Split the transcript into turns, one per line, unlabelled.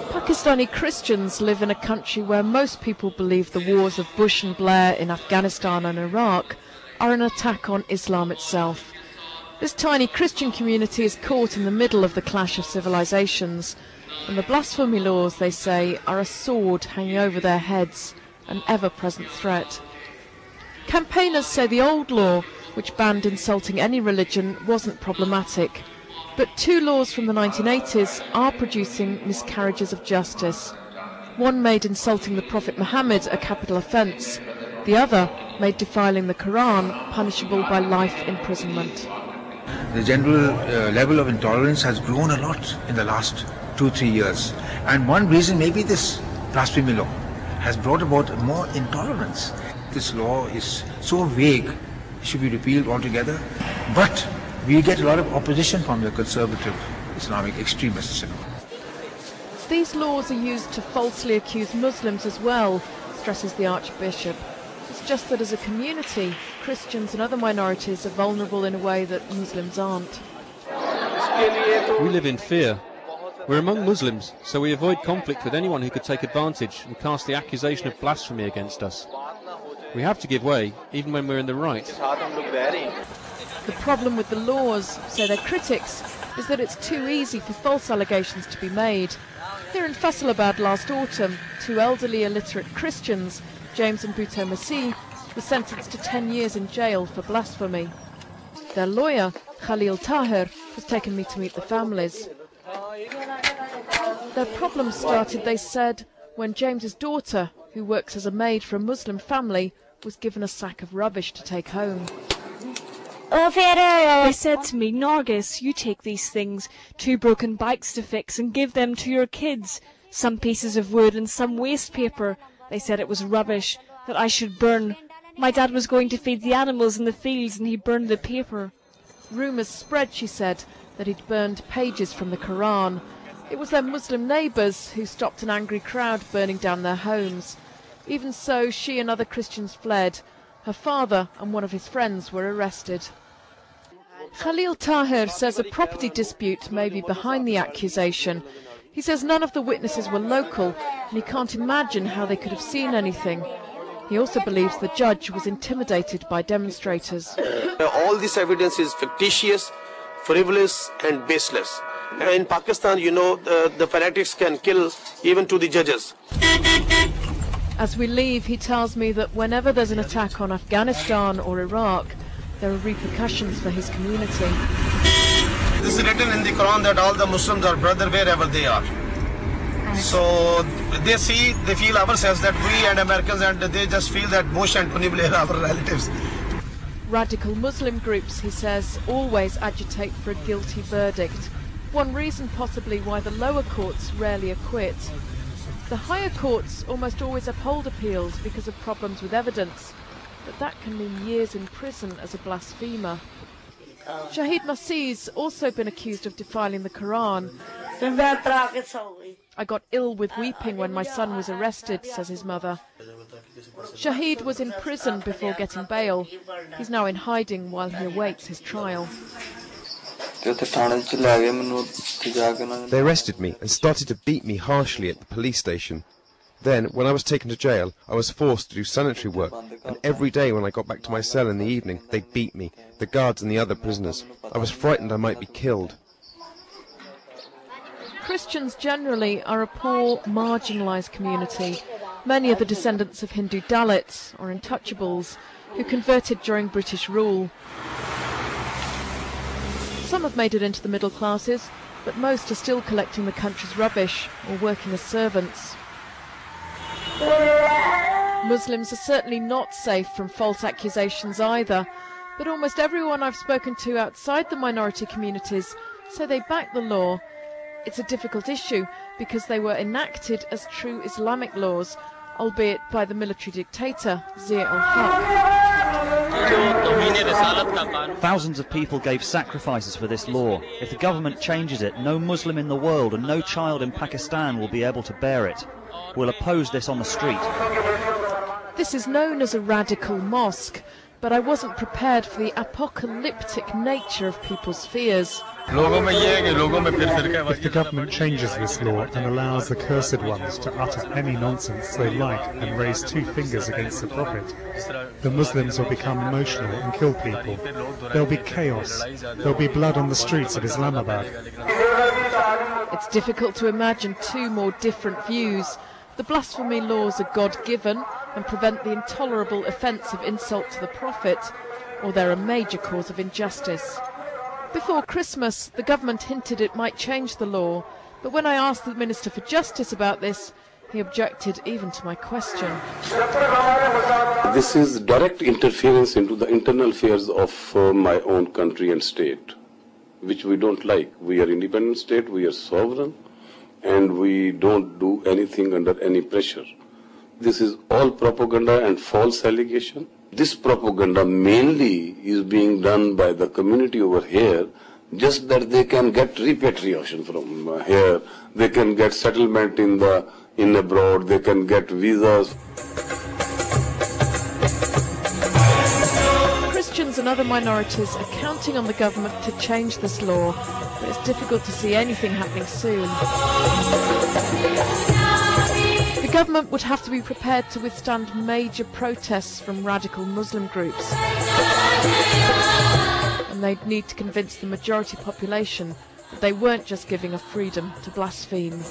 Pakistani Christians live in a country where most people believe the wars of Bush and Blair in Afghanistan and Iraq are an attack on Islam itself. This tiny Christian community is caught in the middle of the clash of civilizations, and the blasphemy laws, they say, are a sword hanging over their heads, an ever-present threat. Campaigners say the old law, which banned insulting any religion, wasn't problematic. But two laws from the 1980s are producing miscarriages of justice. One made insulting the Prophet Muhammad a capital offence. The other made defiling the Quran punishable by life imprisonment.
The general level of intolerance has grown a lot in the last 2-3 years. And one reason may be this blasphemy law has brought about more intolerance. This law is so vague, it should be repealed altogether. But we get a lot of opposition from the conservative Islamic extremists.
These laws are used to falsely accuse Muslims as well, stresses the Archbishop. It's just that as a community, Christians and other minorities are vulnerable in a way that Muslims aren't.
We live in fear. We're among Muslims, so we avoid conflict with anyone who could take advantage and cast the accusation of blasphemy against us. We have to give way, even when we're in the right.
The problem with the laws, say their critics, is that it's too easy for false allegations to be made. Here in Faisalabad last autumn, two elderly illiterate Christians, James and Bhutto Masih, were sentenced to 10 years in jail for blasphemy. Their lawyer, Khalil Tahir, has taken me to meet the families. Their problems started, they said, when James's daughter, who works as a maid for a Muslim family, was given a sack of rubbish to take home.
They said to me, Nargis, you take these things, 2 broken bikes to fix, and give them to your kids. Some pieces of wood and some waste paper. They said it was rubbish, that I should burn. My dad was going to feed the animals in the fields and he burned the paper.
Rumours spread, she said, that he'd burned pages from the Quran. It was their Muslim neighbours who stopped an angry crowd burning down their homes. Even so, she and other Christians fled. Her father and one of his friends were arrested. Khalil Tahir says a property dispute may be behind the accusation. He says none of the witnesses were local and he can't imagine how they could have seen anything. He also believes the judge was intimidated by demonstrators.
All this evidence is fictitious, frivolous and baseless. In Pakistan, you know, the fanatics can kill even to the judges.
As we leave, he tells me that whenever there's an attack on Afghanistan or Iraq, there are repercussions for his community.
This is written in the Quran that all the Muslims are brother wherever they are. So they feel ourselves that we and Americans, and they just feel that Bush and Tony Blair are our relatives.
Radical Muslim groups, he says, always agitate for a guilty verdict. One reason possibly why the lower courts rarely acquit. The higher courts almost always uphold appeals because of problems with evidence, but that can mean years in prison as a blasphemer. Shahid Masih's also been accused of defiling the Quran. I got ill with weeping when my son was arrested, says his mother. Shahid was in prison before getting bail. He's now in hiding while he awaits his trial.
They arrested me and started to beat me harshly at the police station. Then, when I was taken to jail, I was forced to do sanitary work, and every day when I got back to my cell in the evening, they beat me, the guards and the other prisoners. I was frightened I might be killed.
Christians generally are a poor, marginalised community. Many are the descendants of Hindu Dalits, or untouchables, who converted during British rule. Some have made it into the middle classes, but most are still collecting the country's rubbish or working as servants. Muslims are certainly not safe from false accusations either, but almost everyone I've spoken to outside the minority communities say they back the law. It's a difficult issue because they were enacted as true Islamic laws, albeit by the military dictator Zia al-Haq.
Thousands of people gave sacrifices for this law. If the government changes it, no Muslim in the world and no child in Pakistan will be able to bear it. We'll oppose this on the street.
This is known as a radical mosque, but I wasn't prepared for the apocalyptic nature of people's fears.
If the government changes this law and allows the cursed ones to utter any nonsense they like and raise 2 fingers against the Prophet, the Muslims will become emotional and kill people. There'll be chaos. There'll be blood on the streets of Islamabad.
It's difficult to imagine 2 more different views. The blasphemy laws are God-given and prevent the intolerable offence of insult to the Prophet, or they're a major cause of injustice. Before Christmas, the government hinted it might change the law, but when I asked the Minister for Justice about this, he objected even to my question.
This is direct interference into the internal affairs of my own country and state, which we don't like. We are independent state, we are sovereign, and we don't do anything under any pressure. This is all propaganda and false allegation. This propaganda mainly is being done by the community over here, just that they can get repatriation from here, they can get settlement in abroad, they can get visas.
Christians and other minorities are counting on the government to change this law, but it's difficult to see anything happening soon. The government would have to be prepared to withstand major protests from radical Muslim groups. And they'd need to convince the majority population that they weren't just giving a freedom to blaspheme.